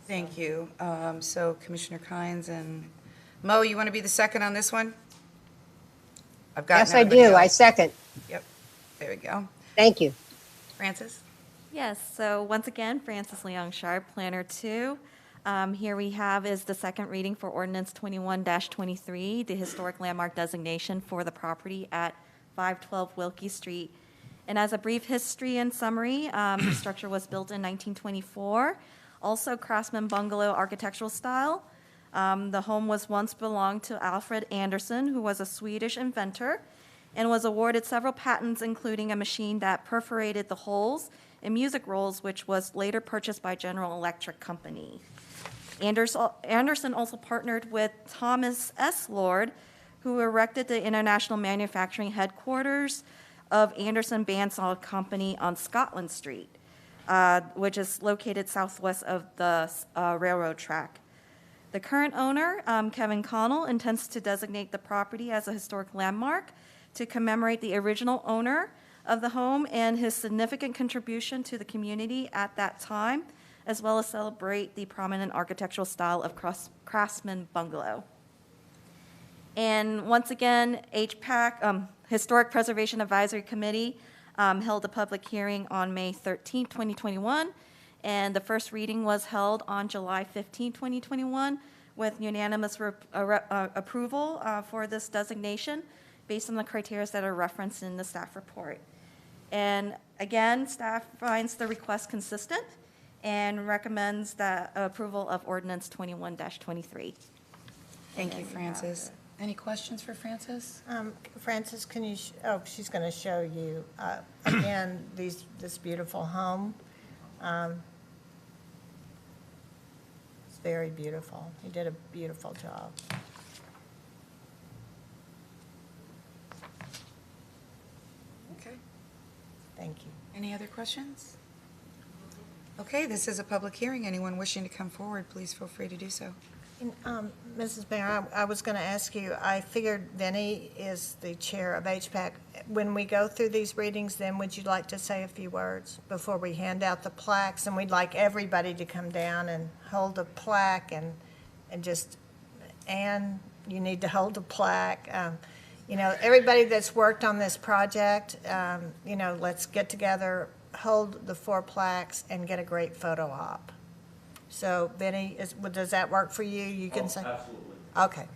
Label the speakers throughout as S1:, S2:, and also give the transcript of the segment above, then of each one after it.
S1: Thank you. So Commissioner Kynes and Mo, you want to be the second on this one? I've gotten
S2: Yes, I
S1: everybody
S2: do. I
S1: else.
S2: second.
S1: Yep, there we go.
S2: Thank you.
S1: Francis?
S3: Yes, so once again, Frances Leong Sharp, Planner 2. Here we have is the second reading for Ordinance 21-23, the historic landmark designation for the property at 512 Wilkie Street. And as a brief history and summary, the structure was built in 1924, also Craftsman bungalow architectural style. The home was once belonged to Alfred Anderson, who was a Swedish inventor, and was awarded several patents, including a machine that perforated the holes in music rolls, which was later purchased by General Electric Company. Anderson also partnered with Thomas S. Lord, who erected the international manufacturing headquarters of Anderson Bandsaw Company on Scotland Street, which is located southwest of the railroad track. The current owner, Kevin Connell, intends to designate the property as a historic landmark to commemorate the original owner of the home and his significant contribution to the community at that time, as well as celebrate the prominent architectural style of Craftsman bungalow. And once again, HPAC, Historic Preservation Advisory Committee, held a public hearing on May 13, 2021, and the first reading was held on July 15, 2021, with unanimous approval for this designation based on the criteria that are referenced in the staff report. And again, staff finds the request consistent and recommends the approval of Ordinance 21-23.
S1: Thank you, Francis. Any questions for Francis?
S4: Francis, can you, she's going to show you, again, this beautiful home. It's very beautiful. You did a beautiful job.
S1: Okay.
S4: Thank you.
S1: Any other questions? Okay, this is a public hearing. Anyone wishing to come forward, please feel free to do so.
S4: And, Mrs. Mayor, I was going to ask you, I figured Vinnie is the chair of HPAC. When we go through these readings, then would you like to say a few words before we hand out the plaques? And we'd like everybody to come down and hold a plaque and just, Anne, you need to hold a plaque. You know, everybody that's worked on this project, you know, let's get together, hold the 4 plaques, and get a great photo op. So, Benny, does that work for you? You can say?
S5: Absolutely.
S4: Okay,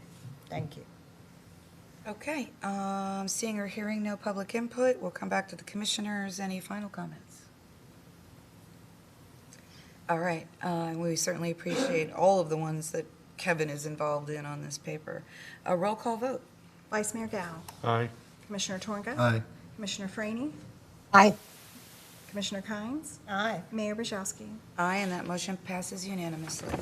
S4: thank you.
S1: Okay, seeing or hearing no public input, we'll come back to the commissioners. Any final comments? All right, we certainly appreciate all of the ones that Kevin is involved in on this paper. A roll call vote.
S6: Vice Mayor Dow.
S5: Aye.
S6: Commissioner Torga.
S5: Aye.
S6: Commissioner Franny.
S2: Aye.
S6: Commissioner Kynes.
S4: Aye.
S6: Mayor Brzezowski.
S1: Aye, and that motion passes unanimously.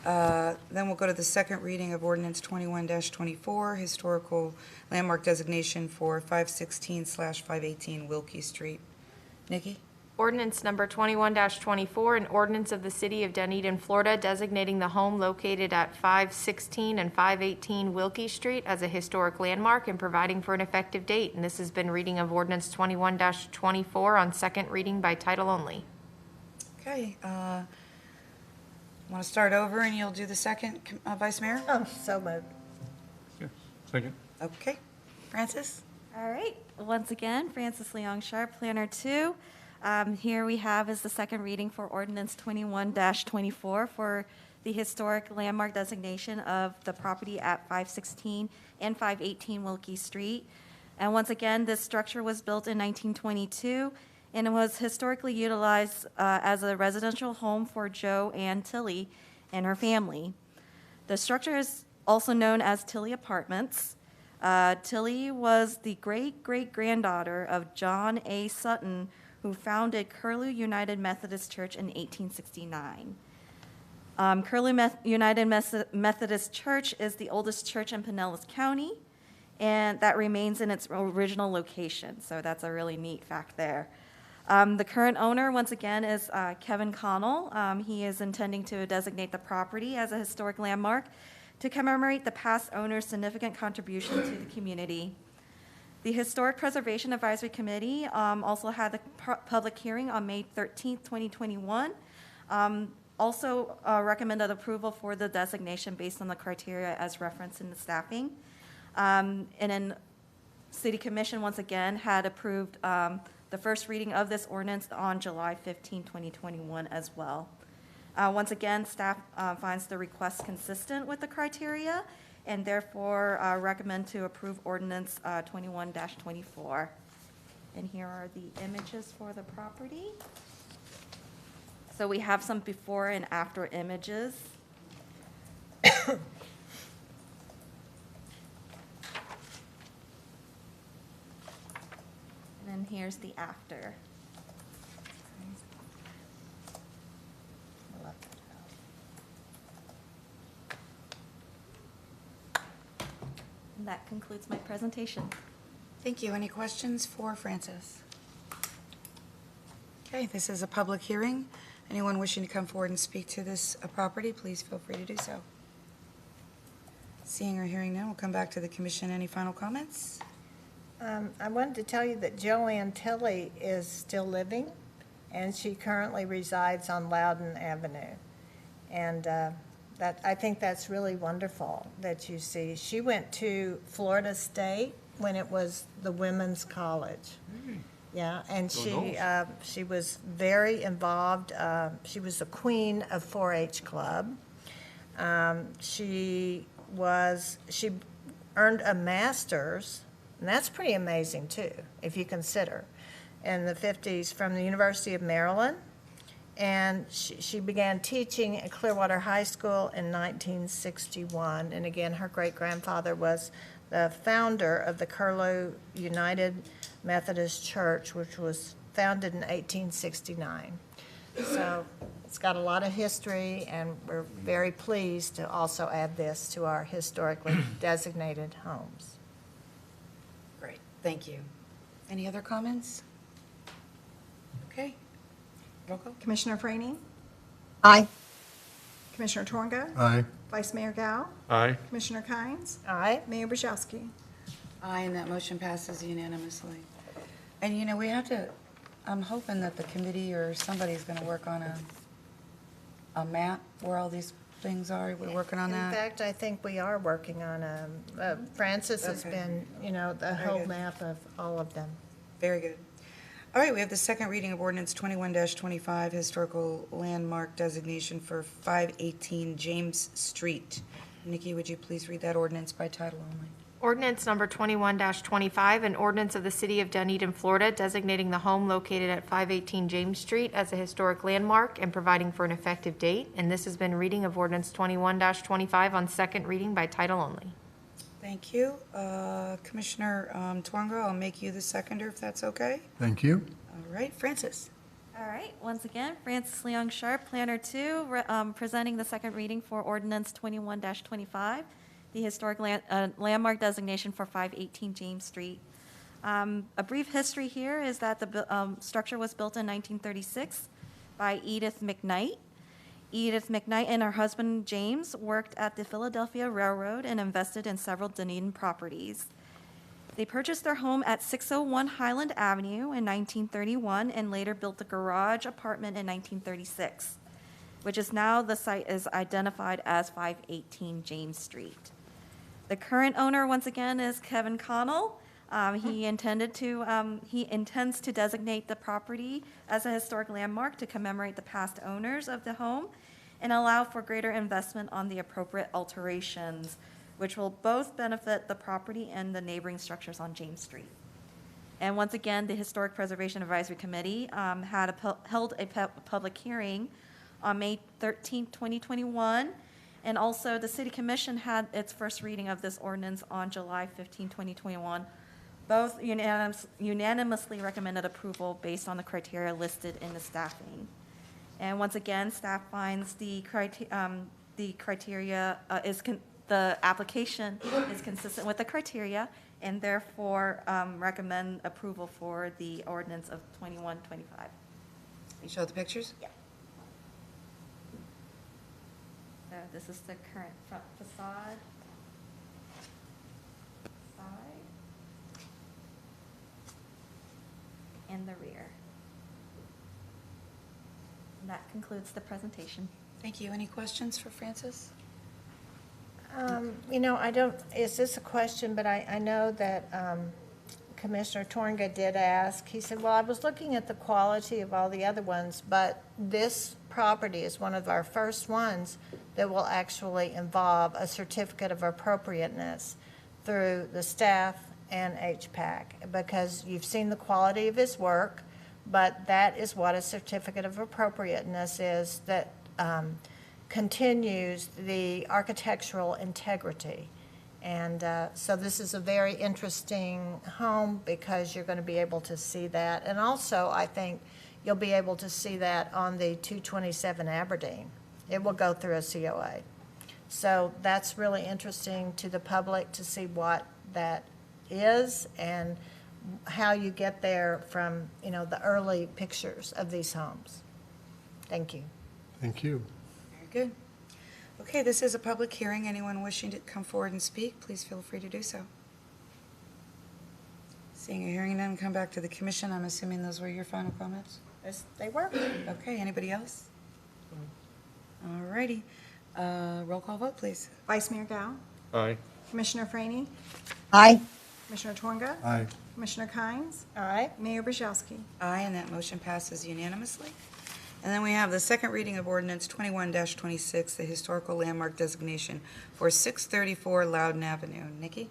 S1: Then we'll go to the second reading of Ordinance 21-24, historical landmark designation for 516/518 Wilkie Street. Nikki?
S7: Ordinance number 21-24, an ordinance of the City of Dunedin, Florida, designating the home located at 516 and 518 Wilkie Street as a historic landmark and providing for an effective date. And this has been reading of Ordinance 21-24 on second reading by title only.
S1: Okay, want to start over and you'll do the second, Vice Mayor?
S4: Oh, so moved.
S5: Yes. Second.
S1: Okay. Francis?
S3: All right, once again, Frances Leong Sharp, Planner 2. Here we have is the second reading for Ordinance 21-24 for the historic landmark designation of the property at 516 and 518 Wilkie Street. And once again, this structure was built in 1922, and it was historically utilized as a residential home for Joe Ann Tilley and her family. The structure is also known as Tilley Apartments. Tilley was the great-great-granddaughter of John A. Sutton, who founded Curlew United Methodist Church in 1869. Curlew United Methodist Church is the oldest church in Pinellas County, and that remains in its original location, so that's a really neat fact there. The current owner, once again, is Kevin Connell. He is intending to designate the property as a historic landmark to commemorate the past owner's significant contribution to the community. The Historic Preservation Advisory Committee also had the public hearing on May 13th, 2021. Also recommended approval for the designation based on the criteria as referenced in the staffing. And then City Commission, once again, had approved the first reading of this ordinance on July 15, 2021 as well. Once again, staff finds the request consistent with the criteria and therefore recommend to approve ordinance 21-24. And here are the images for the property. So we have some before and after images. And then here's the after. And that concludes my presentation.
S1: Thank you. Any questions for Francis? Okay, this is a public hearing. Anyone wishing to come forward and speak to this property, please feel free to do so. Seeing or hearing none, we'll come back to the commission. Any final comments?
S4: I wanted to tell you that Joanne Tilley is still living, and she currently resides on Loudon Avenue. And I think that's really wonderful that you see. She went to Florida State when it was the women's college. Yeah, and she was very involved. She was the queen of 4-H club. She earned a master's, and that's pretty amazing too, if you consider, in the 50s from the University of Maryland. And she began teaching at Clearwater High School in 1961. And again, her great-grandfather was the founder of the Curlew United Methodist Church, which was founded in 1869. So it's got a lot of history, and we're very pleased to also add this to our historically designated homes.
S1: Great, thank you. Any other comments? Okay. Roll call.
S6: Commissioner Franny?
S4: Aye.
S6: Commissioner Torga?
S5: Aye.
S6: Vice Mayor Gao?
S5: Aye.
S6: Commissioner Kynes?
S4: Aye.
S6: Mayor Burzowski?
S1: Aye, and that motion passes unanimously. And, you know, we have to, I'm hoping that the committee or somebody's going to work on a map where all these things are. We're working on
S4: In
S1: that.
S4: fact, I think we are working on Francis has
S1: Okay.
S4: been, the
S1: Very
S4: whole
S1: good.
S4: map of all of them.
S1: Very good. All right, we have the second reading of ordinance 21-25, historical landmark designation for 518 James Street. Nikki, would you please read that ordinance by title only?
S7: Ordinance number 21-25, an ordinance of the City of Dunedin, Florida, designating the home located at 518 James Street as a historic landmark and providing for an effective date. And this has been reading of ordinance 21-25 on second reading by title only.
S1: Thank you. Commissioner Twanga, I'll make you the seconder if that's okay.
S5: Thank you.
S1: All right, Francis.
S3: All right, once again, Francis Leong Sharp, Planner 2, presenting the second reading for ordinance 21-25, the historic landmark designation for 518 James Street. A brief history here is that the structure was built in 1936 by Edith McKnight. Edith McKnight and her husband James worked at the Philadelphia Railroad and invested in several Dunedin properties. They purchased their home at 601 Highland Avenue in 1931 and later built a garage apartment in 1936, which is now the site is identified as 518 James Street. The current owner, once again, is Kevin Connell. He intends to designate the property as a historic landmark to commemorate the past owners of the home and allow for greater investment on the appropriate alterations, which will both benefit the property and the neighboring structures on James Street. And once again, the Historic Preservation Advisory Committee held a public hearing on May 13, 2021, and also the City Commission had its first reading of this ordinance on July 15, 2021. Both unanimously recommended approval based on the criteria listed in the staffing. And once again, staff finds the application is consistent with the criteria and therefore recommend approval for the ordinance of 2125.
S1: You show the pictures?
S3: Yeah. So this is the current front facade. Side. And the rear. And that concludes the presentation.
S1: Thank you. Any questions for Francis?
S4: I don't, is this a question, but I know that Commissioner Tornga did ask. He said, well, I was looking at the quality of all the other ones, but this property is one of our first ones that will actually involve a certificate of appropriateness through the staff and HPAC, because you've seen the quality of his work, but that is what a certificate of appropriateness is, that continues the architectural integrity. And so this is a very interesting home because you're going to be able to see that. And also, I think you'll be able to see that on the 227 Aberdeen. It will go through a COA. So that's really interesting to the public to see what that is and how you get there from, the early pictures of these homes. Thank you.
S5: Thank you.
S1: Very good. Okay, this is a public hearing. Anyone wishing to come forward and speak, please feel free to do so. Seeing or hearing none, come back to the commission. I'm assuming those were your final comments?
S4: Yes, they were.
S1: Okay, anybody else? All righty. Roll call vote, please.
S6: Vice Mayor Gao,
S5: Aye.
S6: Commissioner Franny,
S4: Aye.
S6: Commissioner Tornga,
S5: Aye.
S6: Commissioner Kynes,
S4: All right.
S6: Mayor Brzezowski.
S1: Aye, and that motion passes unanimously. And then we have the second reading of ordinance 21-26, the historical landmark designation for 634 Loudon Avenue. Nikki?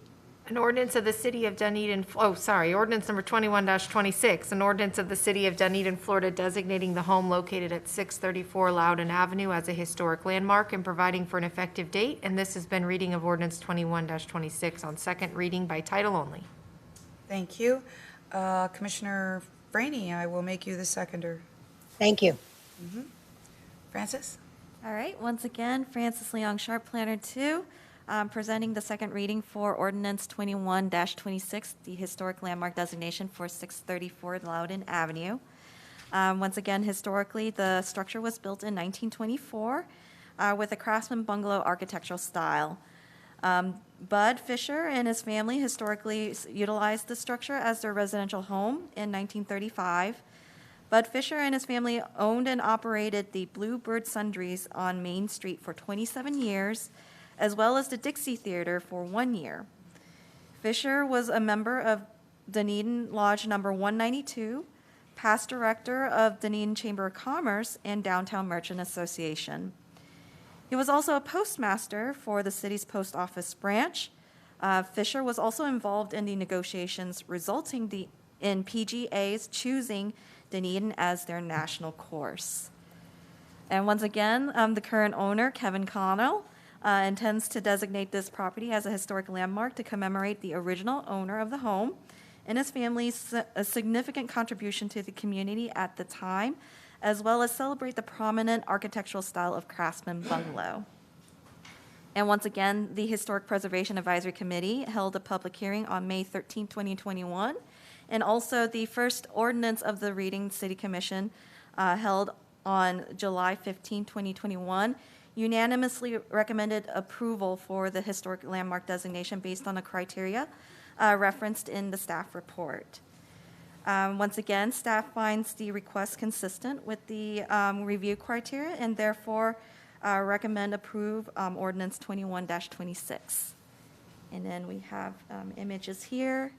S7: An ordinance of the City of Dunedin, ordinance number 21-26, an ordinance of the City of Dunedin, Florida, designating the home located at 634 Loudon Avenue as a historic landmark and providing for an effective date. And this has been reading of ordinance 21-26 on second reading by title only.
S1: Thank you. Commissioner Franny, I will make you the seconder.
S2: Thank you.
S1: Francis?
S3: All right, once again, Francis Leong Sharp, Planner 2, presenting the second reading for Ordinance 21-26, the historic landmark designation for 634 Loudon Avenue. Once again, historically, the structure was built in 1924 with a craftsman bungalow architectural style. Bud Fisher and his family historically utilized the structure as their residential home in 1935. Bud Fisher and his family owned and operated the Bluebird Sundries on Main Street for 27 years, as well as the Dixie Theater for 1 year. Fisher was a member of Dunedin Lodge number 192, past director of Dunedin Chamber of Commerce and Downtown Merchant Association. He was also a postmaster for the city's post office branch. Fisher was also involved in the negotiations resulting in PGA's choosing Dunedin as their national course. And once again, the current owner, Kevin Connell, intends to designate this property as a historic landmark to commemorate the original owner of the home and his family's a significant contribution to the community at the time, as well as celebrate the prominent architectural style of craftsman bungalow. And once again, the Historic Preservation Advisory Committee held a public hearing on May 13, 2021, and also the first ordinance of the Reading City Commission held on July 15, 2021, unanimously recommended approval for the historic landmark designation based on the criteria referenced in the staff report. Once again, staff finds the request consistent with the review criteria and therefore recommend approve ordinance 21-26. And then we have images here,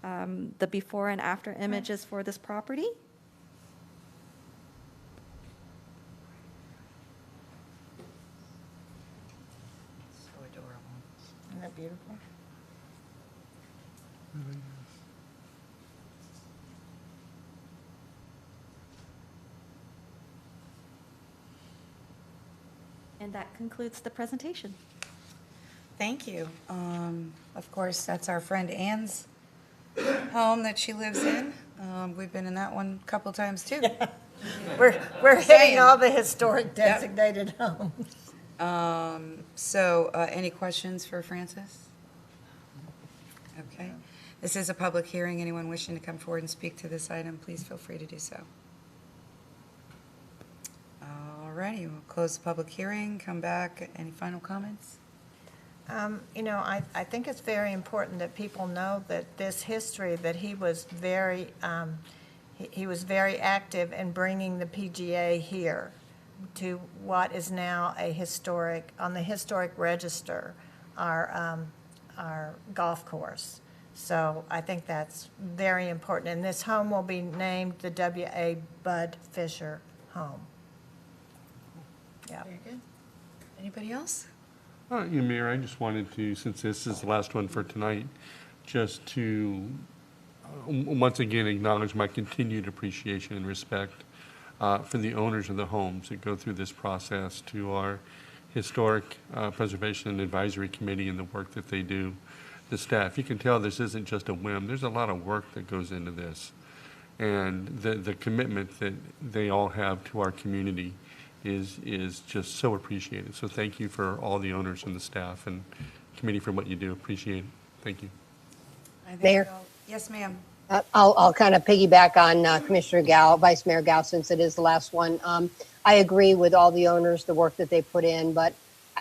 S3: the before and after images for this property.
S1: So adorable.
S4: Isn't that beautiful?
S3: And that concludes the presentation.
S1: Thank you. Of course, that's our friend Ann's home that she lives in. We've been in that one a couple times too.
S4: We're hitting
S1: Saying.
S4: all the historic designated homes.
S1: So, any questions for Francis? Okay. This is a public hearing. Anyone wishing to come forward and speak to this item, please feel free to do so. All righty, we'll close the public hearing, come back. Any final comments?
S4: I think it's very important that people know that this history, that he was very active in bringing the PGA here. to what is now a historic, on the historic register, our golf course. So I think that's very important. And this home will be named the W.A. Bud Fisher Home. Yeah.
S1: Very good. Anybody else?
S5: Mayor, I just wanted to, since this is the last one for tonight, just to once again acknowledge my continued appreciation and respect for the owners of the homes that go through this process, to our Historic Preservation and Advisory Committee and the work that they do, the staff. You can tell this isn't just a whim. There's a lot of work that goes into this. And the commitment that they all have to our community is just so appreciated. So thank you for all the owners and the staff and committee for what you do. Appreciate it. Thank you.
S1: I think
S2: Mayor?
S1: Yes, ma'am.
S2: I'll kind of piggyback on Commissioner Gao, Vice Mayor Gao, since it is the last one. I agree with all the owners, the work that they put in, but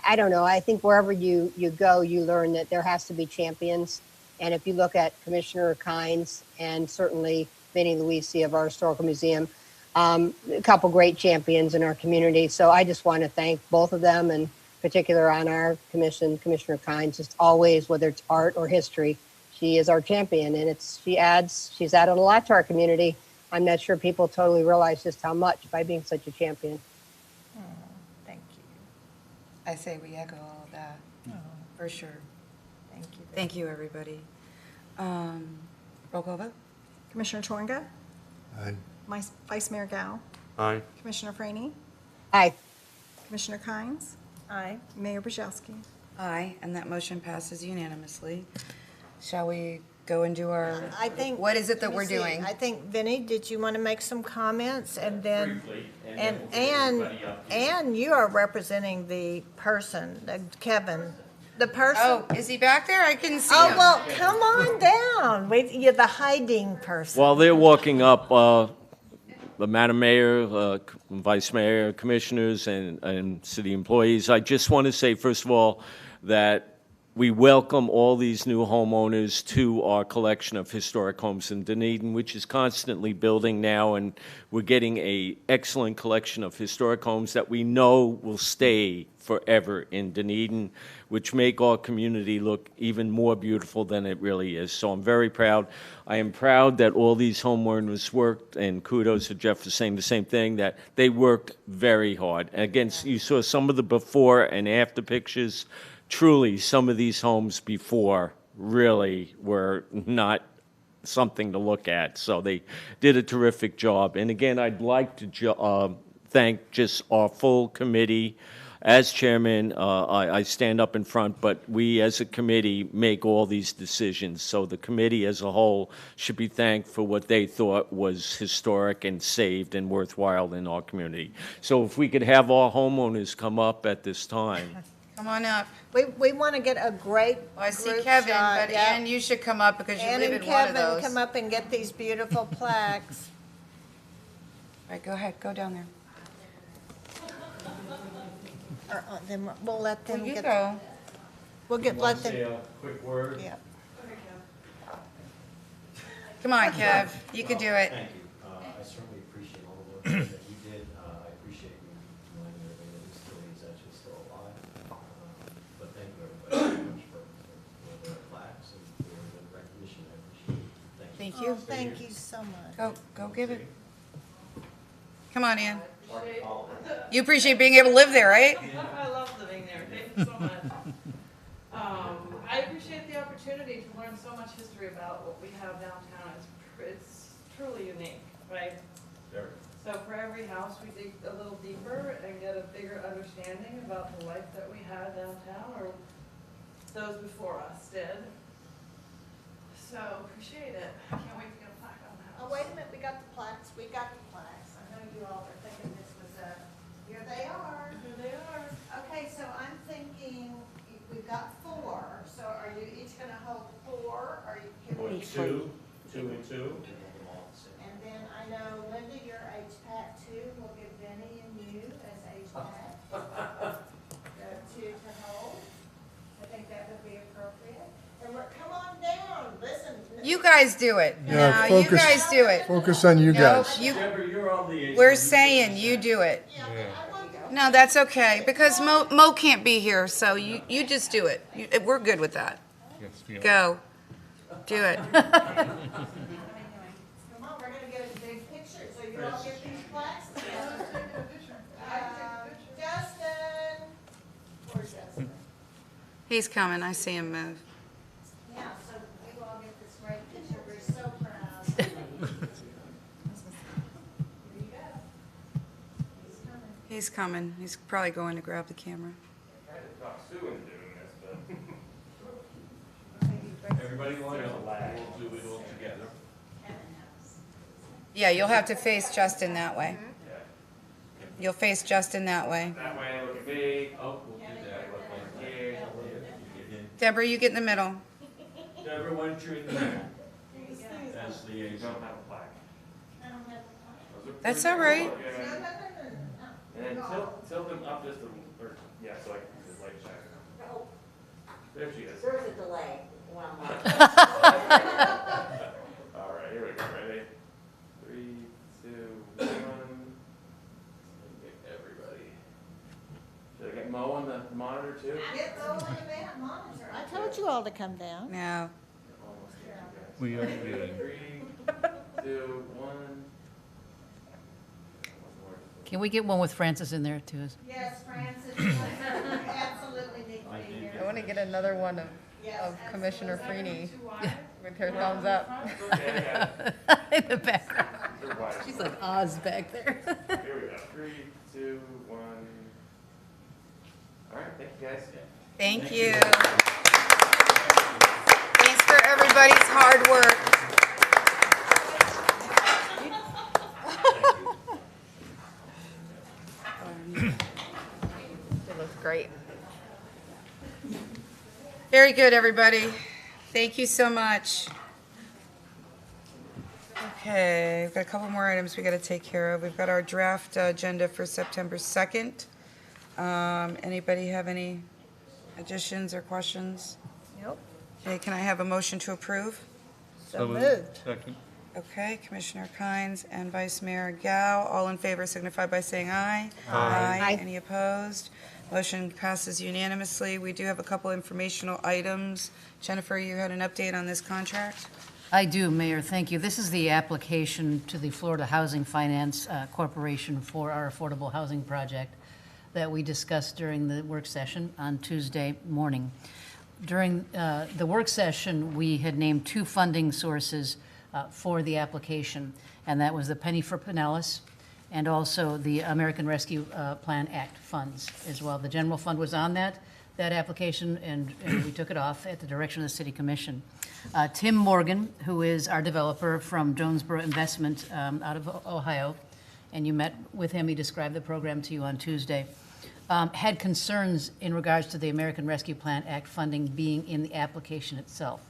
S2: I don't know. I think wherever you go, you learn that there has to be champions. And if you look at Commissioner Kynes and certainly Vinnie Luisi of our Historical Museum, a couple great champions in our community. So I just want to thank both of them, and in particular on our commission, Commissioner Kynes, just always, whether it's art or history, she is our champion, and she's added a lot to our community. I'm not sure people totally realize just how much by being such a champion.
S4: Thank you.
S1: I say we echo all of that, for sure.
S4: Thank you.
S1: Thank you, everybody. Roll call vote?
S6: Commissioner Twanga,
S8: Aye.
S6: Vice Mayor Gao,
S5: Aye.
S6: Commissioner Franny,
S2: Aye.
S6: Commissioner Kynes,
S4: Aye.
S6: Mayor Brzezowski.
S1: Aye, and that motion passes unanimously. Shall we go and do our?
S4: I think.
S1: What is it that
S4: let me
S1: we're
S4: see.
S1: doing?
S4: I think, Vinnie, did you want to make some comments? And then,
S9: Briefly, and
S4: and,
S9: then we'll get everybody up here.
S4: and you are representing the person, Kevin, the person.
S1: Oh, is he back there? I couldn't see
S4: Oh,
S1: him.
S4: well, come on down. You're the hiding person.
S9: While they're walking up, the Madam Mayor, Vice Mayor, Commissioners, and city employees, I just want to say, first of all, that we welcome all these new homeowners to our collection of historic homes in Dunedin, which is constantly building now, and we're getting an excellent collection of historic homes that we know will stay forever in Dunedin, which make our community look even more beautiful than it really is. So I'm very proud. I am proud that all these homeowners worked, and kudos to Jeff for saying the same thing, that they worked very hard. And again, you saw some of the before and after pictures. Truly, some of these homes before really were not something to look at. So they did a terrific job. And again, I'd like to thank just our full committee. As chairman, I stand up in front, but we as a committee make all these decisions. So the committee as a whole should be thanked for what they thought was historic and saved and worthwhile in our community. So if we could have our homeowners come up at this time.
S1: Come on up.
S4: We want to get a great
S1: Well, I see
S4: group
S1: Kevin,
S4: shot,
S1: but
S4: yeah.
S1: Ann, you should come up because you
S4: Ann
S1: live
S4: and
S1: in one of
S4: Kevin
S1: those.
S4: come up and get these beautiful plaques.
S1: All right, go ahead, go down there.
S4: Or, then we'll let them
S1: Well, you
S4: get.
S1: go.
S4: We'll let them.
S9: a quick word?
S4: Yeah.
S1: Come on, Kev, you can do it.
S10: Thank you. I certainly appreciate all the work that you did. I appreciate you reminding everybody that this still is actually still alive. But thank you everybody very much for the plaques and for the recognition. I appreciate it. Thank you.
S1: Thank you.
S4: Thank you so much.
S1: Go give it. Come on, Ann. You appreciate being able to live there, right?
S11: I love living there. Thank you so much. I appreciate the opportunity to learn so much history about what we have downtown. It's truly unique, right?
S10: Very.
S11: So for every house, we dig a little deeper and get a bigger understanding about the life that we had downtown, or those before us did. So appreciate it. I can't wait to get a plaque on the house.
S4: Oh, wait a minute, we got the plaques. We got the plaques. I know you all are thinking this was here they are.
S11: Here they are.
S4: Okay, so I'm thinking we've got 4. So are you each gonna hold 4? Or can we?
S9: Two and two.
S4: And then I know Linda, you're HPAC 2. We'll give Vinnie and you as HPAC. The 2 to hold. I think that would be appropriate. And come on down. Listen.
S1: You guys do it.
S8: Yeah,
S1: No, you
S8: focus.
S1: guys do it.
S8: Focus on you
S1: No,
S8: guys.
S1: you,
S9: Deborah, you're on the.
S1: we're saying you do it.
S4: Yeah, I want
S1: No, that's okay, because Mo can't be here, so you just do it. We're good with that.
S5: Yes, we are.
S1: Go. Do it.
S4: Come on, we're gonna get a big picture, so you all get these plaques together. Justin. Where's Justin?
S1: He's coming. I see him move.
S4: Yeah, so we all get this great picture, we're so proud. Here you go. He's coming.
S1: He's coming. He's probably going to grab the camera.
S10: Everybody line up. We'll do it all together.
S1: Yeah, you'll have to face Justin that way. You'll face Justin that way.
S9: That way, look at me.
S10: Oh, we'll do that.
S9: Look like here.
S1: Deborah, you get in the middle.
S9: Deborah, why don't you in the middle? As liaison.
S1: That's all right.
S8: And then tilt them up just a little, or, yeah, so I can see the light shine. There she is.
S12: There's a delay. One more.
S8: All right, here we go, ready? 3, 2, 1. Get everybody. Should I get Mo on the monitor too?
S4: Get those on the back monitor. I told you all to come down.
S1: No.
S8: Almost there, you guys.
S5: We are good.
S8: 3, 2, 1.
S13: Can we get one with Francis in there too?
S4: Yes, Francis, absolutely need to be here.
S11: I want to get another one of Commissioner Freeney with her thumbs up.
S13: In the background.
S8: They're wide.
S13: She's like Oz back there.
S8: Here we go. 3, 2, 1. All right, thank you guys.
S1: Thank you. Thanks for everybody's hard work.
S11: It looks great.
S1: Very good, everybody. Thank you so much. Okay, we've got a couple more items we got to take care of. We've got our draft agenda for September 2nd. Anybody have any additions or questions?
S4: Nope,
S1: Okay, can I have a motion to approve?
S4: so moved.
S5: Second.
S1: Okay, Commissioner Kynes and Vice Mayor Gao, all in favor signify by saying aye.
S2: Aye.
S1: Any opposed? Motion passes unanimously. We do have a couple informational items. Jennifer, you had an update on this contract?
S13: I do, Mayor, thank you. This is the application to the Florida Housing Finance Corporation for our affordable housing project that we discussed during the work session on Tuesday morning. During the work session, we had named two funding sources for the application, and that was the Penny for Pinellas and also the American Rescue Plan Act funds as well. The general fund was on that application, and we took it off at the direction of the City Commission. Tim Morgan, who is our developer from Jonesboro Investment out of Ohio, and you met with him, he described the program to you on Tuesday, had concerns in regards to the American Rescue Plan Act funding being in the application itself.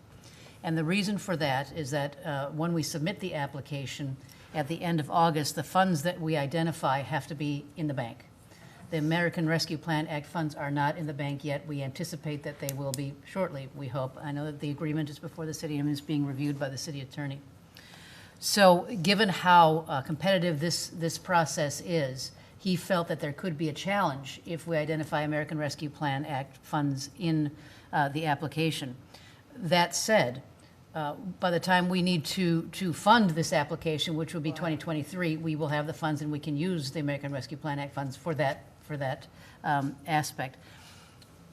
S13: And the reason for that is that when we submit the application at the end of August, the funds that we identify have to be in the bank. The American Rescue Plan Act funds are not in the bank yet. We anticipate that they will be shortly, we hope. I know that the agreement is before the city and is being reviewed by the city attorney. So given how competitive this process is, he felt that there could be a challenge if we identify American Rescue Plan Act funds in the application. That said, by the time we need to fund this application, which will be 2023, we will have the funds and we can use the American Rescue Plan Act funds for that aspect.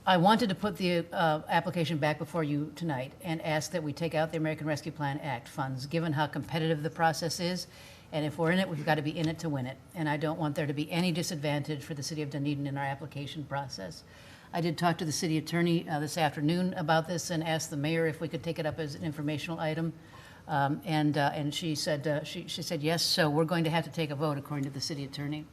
S13: I wanted to put the application back before you tonight and ask that we take out the American Rescue Plan Act funds, given how competitive the process is. And if we're in it, we've got to be in it to win it. And I don't want there to be any disadvantage for the city of Dunedin in our application process. I did talk to the city attorney this afternoon about this and asked the mayor if we could take it up as an informational item. And she said she said yes, so we're going to have to take a vote according to the city attorney.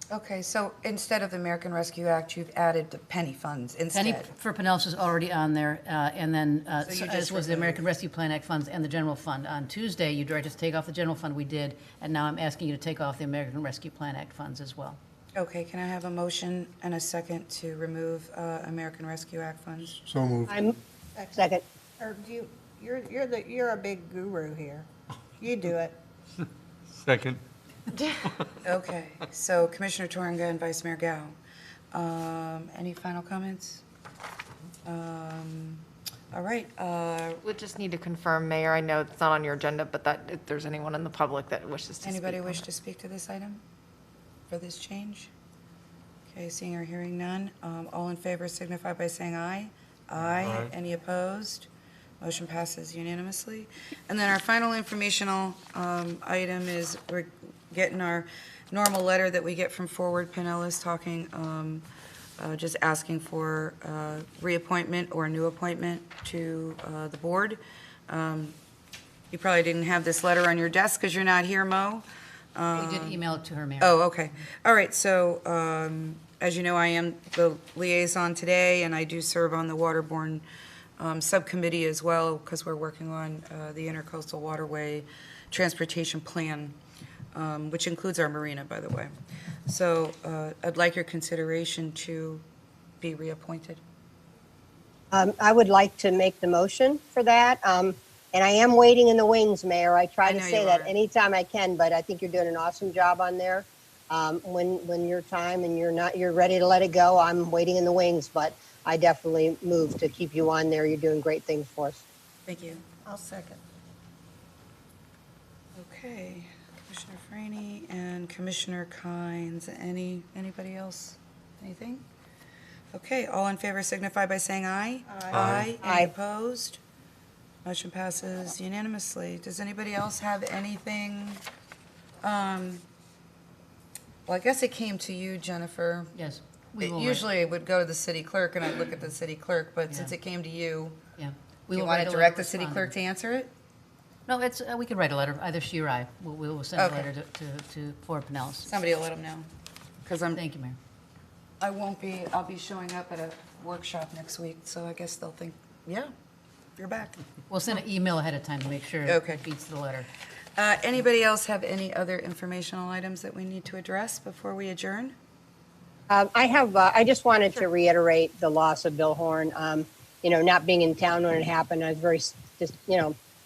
S1: Okay, so instead of the American Rescue Act, you've added the penny funds instead.
S13: Penny for Pinellas is already on there, and then
S1: So you
S13: as
S1: just
S13: was the
S1: removed-
S13: American Rescue Plan Act funds and the general fund. On Tuesday, you directed us to take off the general fund, we did, and now I'm asking you to take off the American Rescue Plan Act funds as well.
S1: Okay, can I have a motion and a second to remove American Rescue Act funds?
S2: I'm second.
S4: Or do you're a big guru here. You do it.
S5: Second.
S1: Okay, so Commissioner Torringa and Vice Mayor Gao. Any final comments? All right,
S7: We just need to confirm, Mayor, I know it's not on your agenda, but that if there's anyone in the public that wishes to speak.
S1: anybody
S7: on
S1: wish
S7: it.
S1: to speak to this item for this change? Okay, seeing or hearing none. All in favor signify by saying aye. Aye. Any opposed? Motion passes unanimously. And then our final informational item is we're getting our normal letter that we get from Forward Pinellas talking, just asking for reappointment or a new appointment to the board. You probably didn't have this letter on your desk because you're not here, Mo.
S13: We did email it to her, Mayor.
S1: Oh, okay. All right, so, as you know, I am the liaison today, and I do serve on the Waterborne Subcommittee as well, because we're working on the Intercoastal Waterway Transportation Plan, which includes our marina, by the way. So I'd like your consideration to be reappointed.
S2: I would like to make the motion for that. And I am waiting in the wings, Mayor. I try
S1: I
S2: to
S1: know
S2: say
S1: you
S2: that
S1: are.
S2: anytime I can, but I think you're doing an awesome job on there. When your time and you're ready to let it go, I'm waiting in the wings, but I definitely move to keep you on there. You're doing great things for us.
S1: Thank you.
S4: I'll second.
S1: Okay, Commissioner Franny and Commissioner Kynes. Anybody else? Anything? Okay, all in favor signify by saying aye. Aye. Any
S2: Aye.
S1: opposed? Motion passes unanimously. Does anybody else have anything? Well, I guess it came to you, Jennifer.
S13: Yes. we
S1: It
S13: will
S1: usually would go to the city clerk, and I'd look at the city clerk, but since
S13: Yeah.
S1: it came to you,
S13: Yeah.
S1: do
S13: We
S1: you
S13: will
S1: want
S13: write
S1: to
S13: a letter
S1: direct the city
S13: responding.
S1: clerk to answer it?
S13: No, it's, we can write a letter, either she or I. We will send a
S1: Okay.
S13: letter to Fort Pinellas.
S1: Somebody will let them know. Because
S13: Thank you, Mayor.
S1: I'll be showing up at a workshop next week, so I guess they'll think, yeah, you're back.
S13: We'll send an email ahead of time to make sure
S1: Okay.
S13: it beats the letter.
S1: Anybody else have any other informational items that we need to address before we adjourn?
S2: I just wanted to reiterate the loss of Bill Horn. Not being in town when it happened, I was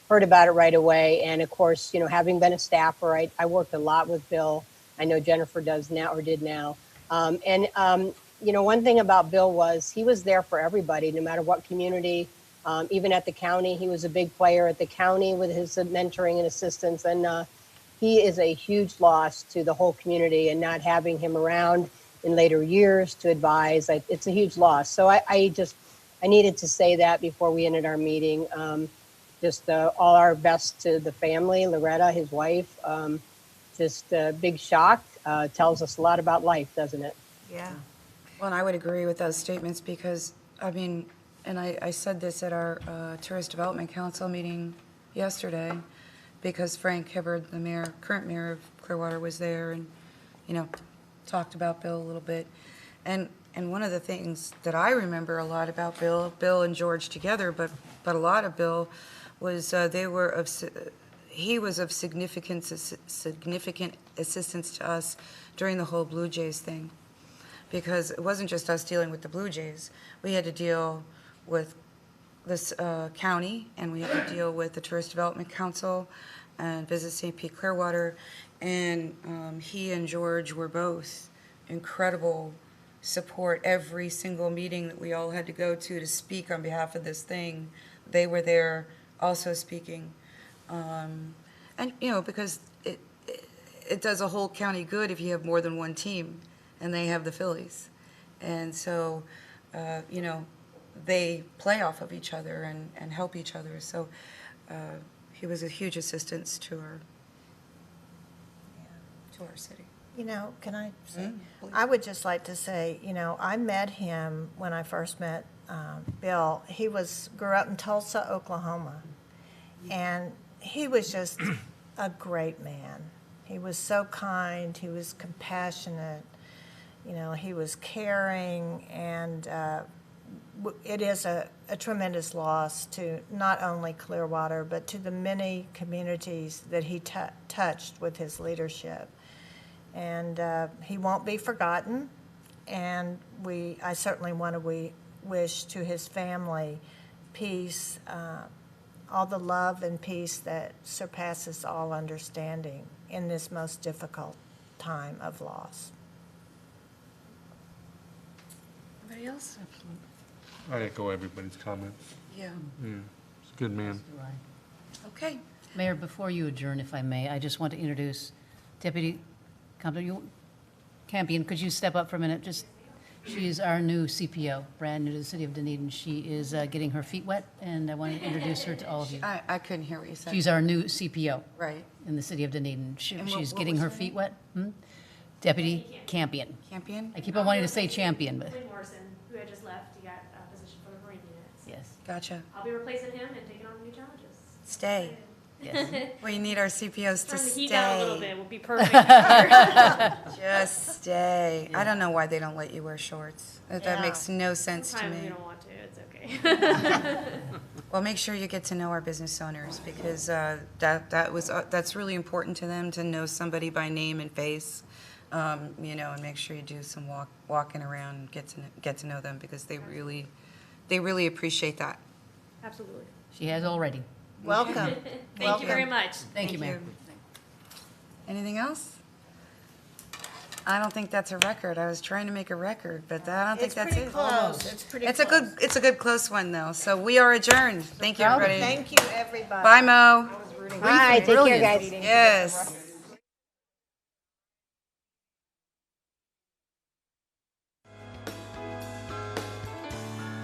S2: heard about it right away. And of course, having been a staffer, I worked a lot with Bill. I know Jennifer does now or did now. One thing about Bill was he was there for everybody, no matter what community. Even at the county, he was a big player at the county with his mentoring and assistance. And he is a huge loss to the whole community, and not having him around in later years to advise, it's a huge loss. So I needed to say that before we ended our meeting. All our best to the family, Loretta, his wife. Just a big shock. Tells us a lot about life, doesn't it?
S4: Yeah.
S1: Well, and I would agree with those statements because, and I said this at our Tourist Development Council meeting yesterday because Frank Hibbard, the current mayor of Clearwater, was there and, talked about Bill a little bit. And one of the things that I remember a lot about Bill and George together, but a lot of Bill was he was of significant assistance to us during the whole Blue Jays thing. Because it wasn't just us dealing with the Blue Jays. We had to deal with this county, and we had to deal with the Tourist Development Council and Visit St. Pete Clearwater. And he and George were both incredible support. Every single meeting that we all had to go to speak on behalf of this thing, they were there also speaking. Because it does a whole county good if you have more than one team, and they have the Phillies. And so, they play off of each other and help each other. So he was a huge assistance to our city.
S4: Can I say?
S1: Please.
S4: I would just like to say, I met him when I first met Bill. He grew up in Tulsa, Oklahoma, and he was just a great man. He was so kind. He was compassionate. He was caring, and it is a tremendous loss to not only Clearwater, but to the many communities that he touched with his leadership. And he won't be forgotten, and I certainly want to wish to his family peace, all the love and peace that surpasses all understanding. in this most difficult time of loss.
S1: Anybody else?
S5: I echo everybody's comments.
S1: Yeah.
S5: Yeah, he's a good man.
S1: Okay.
S13: Mayor, before you adjourn, if I may, I just want to introduce Deputy Campion. Could you step up for a minute? She is our new CPO, brand new to the city of Dunedin. She is getting her feet wet, and I want to introduce her to all of you.
S1: I couldn't hear what you said.
S13: She's our new CPO
S1: Right.
S13: in the city of Dunedin.
S1: And
S13: She's
S1: what
S13: getting
S1: was
S13: her
S1: her
S13: feet
S1: name?
S13: wet. Deputy Campion.
S1: Campion?
S13: I keep on wanting to say champion, but
S12: Willie Morrison, who had just left, he got a position for the Marine units.
S13: yes,
S1: Gotcha.
S12: I'll be replacing him and taking on new challenges.
S1: Stay.
S13: yes.
S1: We need our CPOs to
S12: Turn the
S1: stay.
S12: heat down a little bit, will be perfect.
S1: Just stay. I don't know why they don't let you wear shorts. That
S4: Yeah.
S1: makes no sense to
S12: Sometimes we
S1: me.
S12: don't want to, it's okay.
S1: Well, make sure you get to know our business owners because that's really important to them to know somebody by name and face, and make sure you do some walking around, and get to know them because they really appreciate that.
S12: Absolutely.
S13: She has already.
S4: Welcome.
S12: Thank you very much.
S13: Thank you, Mayor.
S1: Anything else? I don't think that's a record. I was trying to make a record, but I don't think
S4: It's
S1: that's
S4: pretty
S1: it.
S4: close. It's pretty
S1: It's
S4: close.
S1: a good close one though. So we are adjourned. Thank you, everybody.
S4: Thank you, everybody.
S1: Bye, Mo.
S2: Bye, take care, guys.
S1: Yes.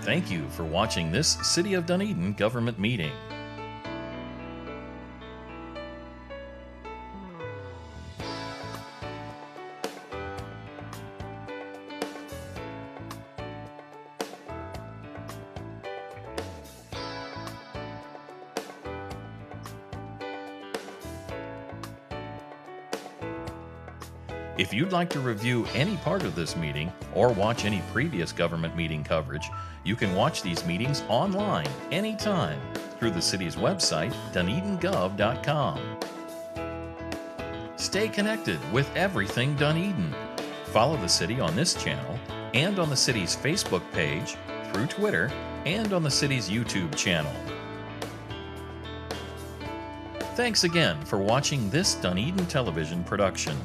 S14: Thank you for watching this City of Dunedin government meeting. If you'd like to review any part of this meeting or watch any previous government meeting coverage, you can watch these meetings online anytime through the city's website, dunedingov.com. Stay connected with everything Dunedin. Follow the city on this channel and on the city's Facebook page, through Twitter, and on the city's YouTube channel. Thanks again for watching this Dunedin television production.